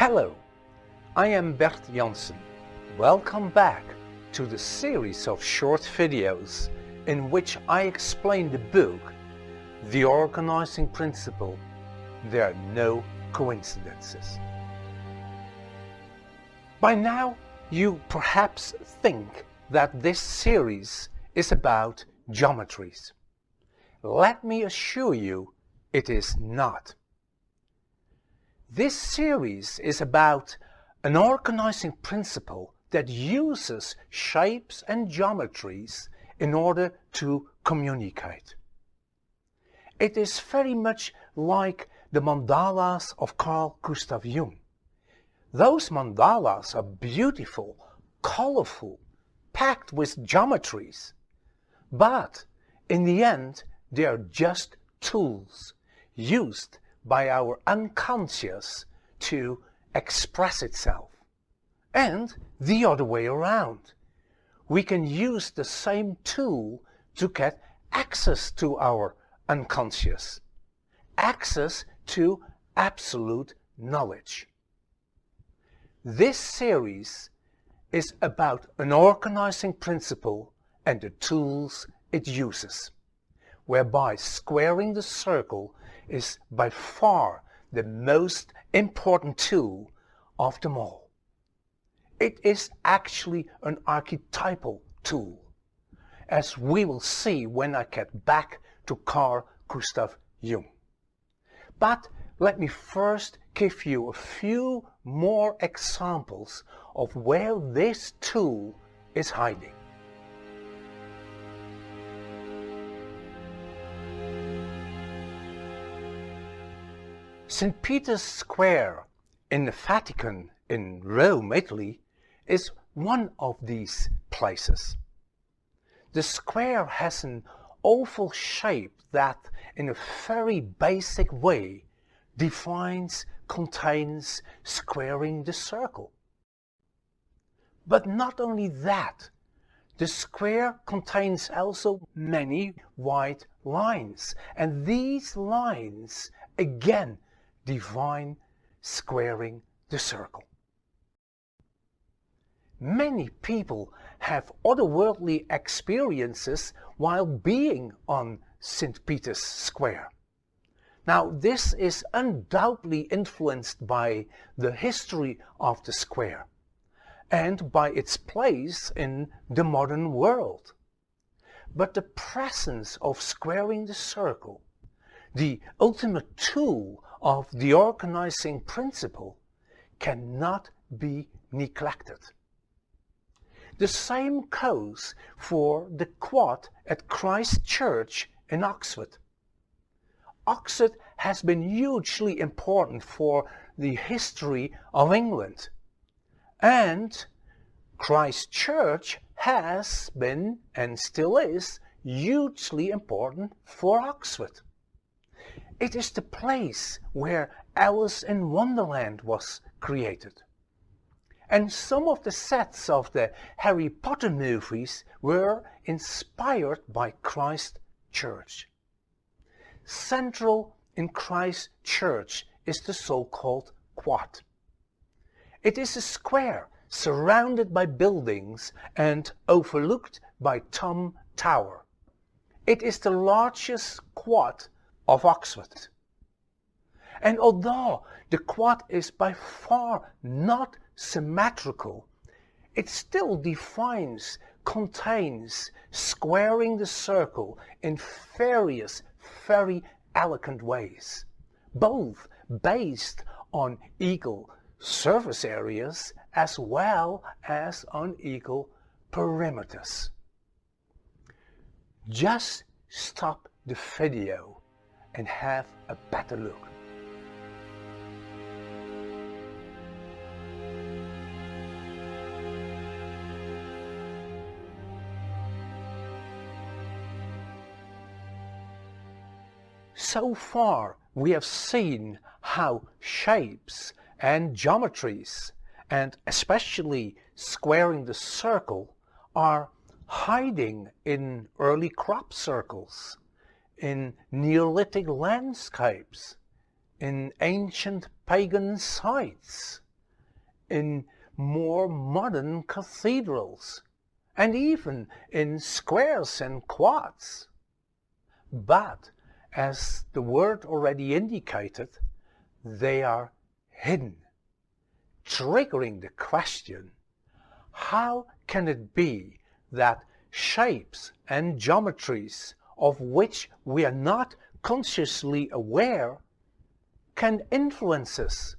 Hello, I am Bert Janssen. Welcome back to the series of short videos in which I explain the book The Organizing Principle. There are no coincidences. By now you perhaps think that this series is about geometries. Let me assure you it is not. This series is about an organizing principle that uses shapes and geometries in order to communicate. It is very much like the mandalas of Carl Gustav Jung. Those mandalas are beautiful, colorful, packed with geometries, but in the end they are just tools used by our unconscious to express itself. And the other way around. We can use the same tool to get access to our unconscious, access to absolute knowledge. This series is about an organizing principle and the tools it uses, whereby squaring the circle is by far the most important tool of them all. It is actually an archetypal tool, as we will see when I get back to Carl Gustav Jung. But let me first give you a few more examples of where this tool is hiding. St. Peter's Square in the Vatican in Rome, Italy, is one of these places. The square has an oval shape that, in a very basic way, defines, contains squaring the circle. But not only that, the square contains also many white lines, and these lines again define squaring the circle. Many people have otherworldly experiences while being on St. Peter's Square. Now, this is undoubtedly influenced by the history of the square and by its place in the modern world. But the presence of squaring the circle, the ultimate tool of the organizing principle, cannot be neglected. The same goes for the quad at Christ Church in Oxford. Oxford has been hugely important for the history of England, and Christ Church has been and still is hugely important for Oxford. It is the place where Alice in Wonderland was created. And some of the sets of the Harry Potter movies were inspired by Christ Church. Central in Christ Church is the so-called quad. It is a square surrounded by buildings and overlooked by Tom Tower. It is the largest quad of Oxford. And although the quad is by far not symmetrical, it still defines, contains squaring the circle in various very elegant ways, both based on equal surface areas as well as on equal perimeters. Just stop the video and have a better look. So far we have seen how shapes and geometries, and especially squaring the circle, are hiding in early crop circles, in Neolithic landscapes, in ancient pagan sites, in more modern cathedrals, and even in squares and quads. But, as the word already indicated, they are hidden, triggering the question, how can it be that shapes and geometries of which we are not consciously aware can influence us?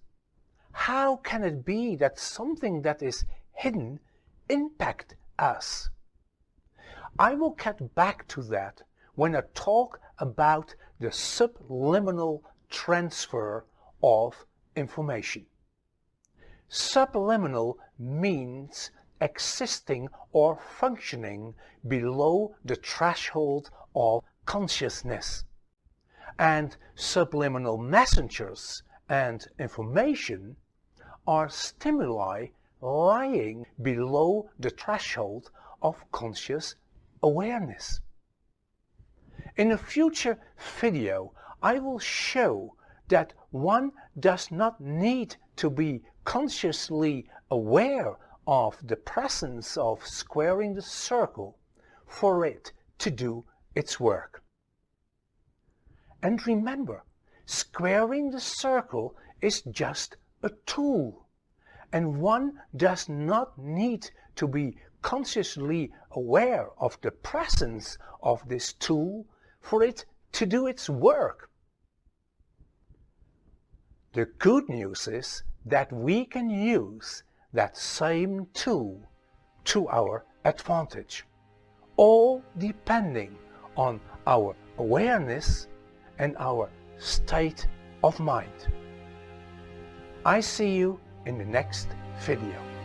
How can it be that something that is hidden impacts us? I will get back to that when I talk about the subliminal transfer of information. Subliminal means existing or functioning below the threshold of consciousness. And subliminal messengers and information are stimuli lying below the threshold of conscious awareness. In a future video, I will show that one does not need to be consciously aware of the presence of squaring the circle for it to do its work. And remember, squaring the circle is just a tool, and one does not need to be consciously aware of the presence of this tool for it to do its work. The good news is that we can use that same tool to our advantage, all depending on our awareness and our state of mind. I see you in the next video.